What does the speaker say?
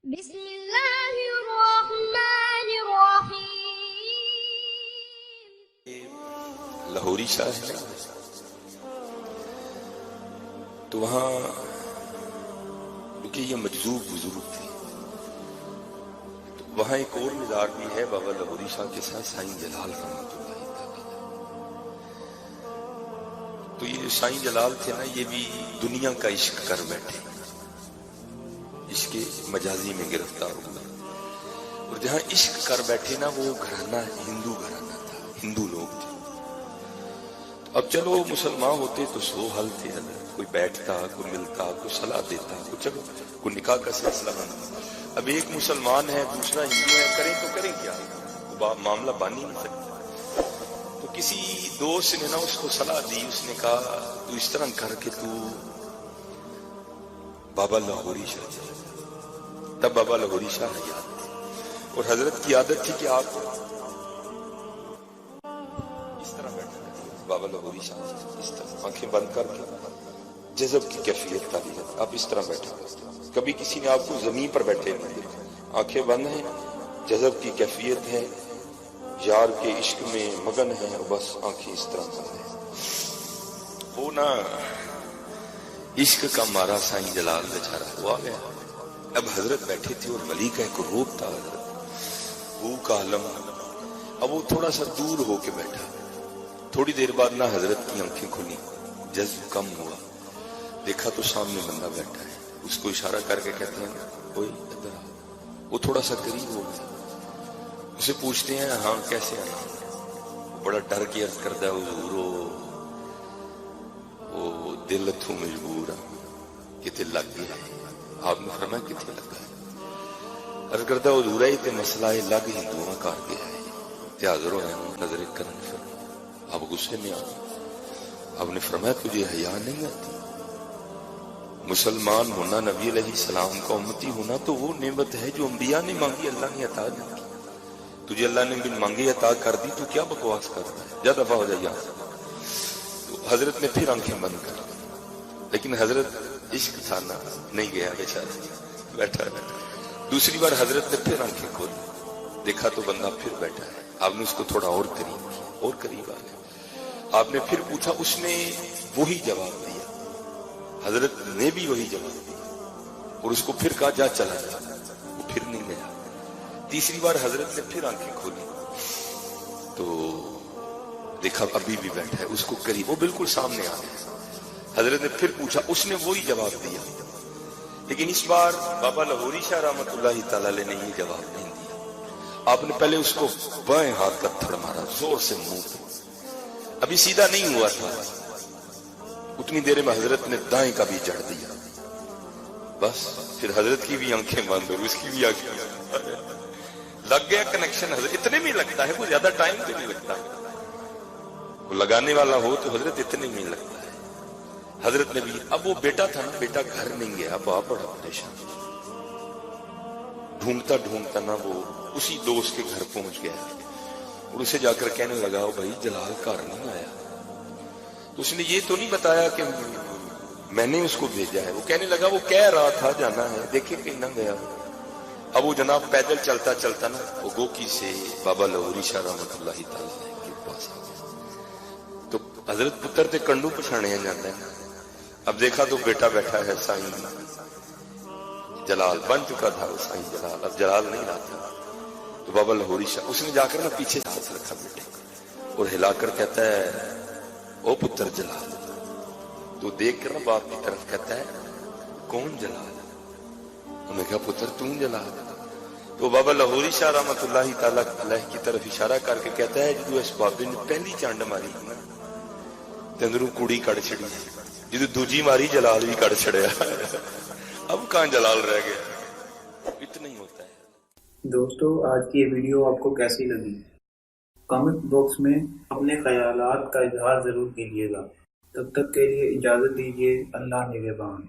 بسم اللہ الرحمن الرحیم۔ لاہوری شاہ ہے تو وہاں کیونکہ یہ مجذوب بزرگ تھے تو وہاں ایک اور مزار بھی ہے بابا لاہوری شاہ کے ساتھ سائیں جلال رحمۃ اللہ تعالی۔ تو یہ جو سائیں جلال تھے نا یہ بھی دنیا کا عشق کر بیٹھے، عشق مجازی میں گرفتار ہوئے، اور جہاں عشق کر بیٹھے نا وہ گھرانہ ہندو گھرانہ تھا، ہندو لوگ تھے۔ اب چلو مسلمان ہوتے تو سو حل تھے، کوئی بیٹھتا، کوئی ملتا، کوئی صلاح دیتا، کوئی چلو کوئی نکاح کا سلسلہ بنتا۔ اب ایک مسلمان ہے دوسرا ہندو ہے، کریں تو کریں کیا، معاملہ بن ہی نہیں سکتا۔ تو کسی دوست نے نا اس کو صلاح دی، اس نے کہا تو اس طرح کر کے تو بابا لاہوری شاہ چلا۔ تب بابا لاہوری شاہ حیات تھے اور حضرت کی عادت تھی کہ آپ اس طرح بیٹھا کرتے، بابا لاہوری شاہ اس طرح آنکھیں بند کر کے جذب کی کیفیت تعلیم آپ اس طرح بیٹھا کرتے۔ کبھی کسی نے آپ کو زمین پر بیٹھے نہیں دیکھا، آنکھیں بند ہیں، جذب کی کیفیت ہے، یار کے عشق میں مگن ہے، اور بس آنکھیں اس طرح بند ہیں۔ وہ نا عشق کا مارا سائیں جلال بیچارہ ہوا گیا۔ اب حضرت بیٹھے تھے اور ولی کا ایک روپ تھا، حضرت وہ کا عالم۔ اب وہ تھوڑا سا دور ہو کے بیٹھا، تھوڑی دیر بعد نہ حضرت کی آنکھیں کھلی، جذب کم ہوا، دیکھا تو سامنے بندہ بیٹھا ہے، اس کو اشارہ کر کے کہتے ہیں کوئی ادھر آ۔ وہ تھوڑا سا قریب ہو گیا، اسے پوچھتے ہیں ہاں کیسے آنا، بڑا ڈر کے عرض کرتا ہے حضور وہ دل اتھوں مجبور ہے، کتے لگ گیا ہے۔ آپ نے فرمایا کتے لگا ہے؟ عرض کرتا ہے حضور ہے تے مسئلہ ہے لگ ہندوؤں کر گیا ہے، تے حاضر ہوئے ہیں نظر کرن۔ پھر آپ غصے میں آ گئے، آپ نے فرمایا تجھے حیا نہیں آتی؟ مسلمان ہونا، نبی علیہ السلام کا امتی ہونا تو وہ نعمت ہے جو انبیاء نے مانگی، اللہ نے عطا نہیں کی۔ تجھے اللہ نے بن مانگی عطا کر دی تو کیا بکواس کرتا ہے، جا دفعہ ہو جائے یہاں سے۔ تو حضرت نے پھر آنکھیں بند کر دی، لیکن حضرت عشق تھا نا، نہیں گیا بیچارہ، بیٹھا بیٹھا۔ دوسری بار حضرت نے پھر آنکھیں کھولی، دیکھا تو بندہ پھر بیٹھا ہے۔ آپ نے اس کو تھوڑا اور قریب کیا، اور قریب آ گیا۔ آپ نے پھر پوچھا، اس نے وہی جواب دیا، حضرت نے بھی وہی جواب دیا، اور اس کو پھر کہا جا چلا جا، وہ پھر نہیں گیا۔ تیسری بار حضرت نے پھر آنکھیں کھولی تو دیکھا ابھی بھی بیٹھا ہے، اس کو قریب، وہ بالکل سامنے آ گیا۔ حضرت نے پھر پوچھا، اس نے وہی جواب دیا، لیکن اس بار بابا لاہوری شاہ رحمۃ اللہ تعالی علیہ نے یہ جواب نہیں دیا۔ آپ نے پہلے اس کو بائیں ہاتھ کا تھڑ مارا زور سے منہ پہ، ابھی سیدھا نہیں ہوا تھا، اتنی دیر میں حضرت نے دائیں کا بھی جڑ دیا، بس پھر حضرت کی بھی آنکھیں بند اور اس کی بھی آنکھیں بند، لگ گیا کنیکشن۔ حضرت اتنے میں لگتا ہے، کوئی زیادہ ٹائم تو نہیں لگتا، وہ لگانے والا ہو تو حضرت اتنے میں لگتا ہے۔ حضرت نے بھی، اب وہ بیٹا تھا نا، بیٹا گھر نہیں گیا، باپ بڑا پریشان، ڈھونڈتا ڈھونڈتا نا وہ اسی دوست کے گھر پہنچ گیا، اور اسے جا کر کہنے لگا بھائی جلال گھر نہیں آیا۔ تو اس نے یہ تو نہیں بتایا کہ میں نے اس کو بھیجا ہے، وہ کہنے لگا وہ کہہ رہا تھا جانا ہے، دیکھے کہیں نہ گیا۔ اب وہ جناب پیدل چلتا چلتا نا وہ گوکی سے بابا لاہوری شاہ رحمۃ اللہ تعالی کے پاس آ گیا۔ تو حضرت پتر تے کنڈو پچھانے جانا ہے، اب دیکھا تو بیٹا بیٹھا ہے، سائیں جلال بن چکا تھا، سائیں جلال اب جلال نہیں رہا تھا۔ تو بابا لاہوری شاہ اس نے جا کر نا پیچھے ہاتھ رکھا بیٹے کو اور ہلا کر کہتا ہے او پتر جلال، تو دیکھ کر نا باپ کی طرف کہتا ہے کون جلال؟ انہوں نے کہا پتر تم جلال؟ تو بابا لاہوری شاہ رحمۃ اللہ تعالی علیہ کی طرف اشارہ کر کے کہتا ہے جو اس بابے نے پہلی چانڈ ماری تے اندروں کوڑی کڑ چھڑی، جدو دوجی ماری جلال بھی کڑ چھڑیا، اب کہاں جلال رہ گیا، اتنا ہی ہوتا ہے۔ دوستو آج کی یہ ویڈیو آپ کو کیسی لگی؟ کمنٹ باکس میں اپنے خیالات کا اظہار ضرور کیجیے گا۔ تب تک کے لیے اجازت دیجیے، اللہ نگہبان۔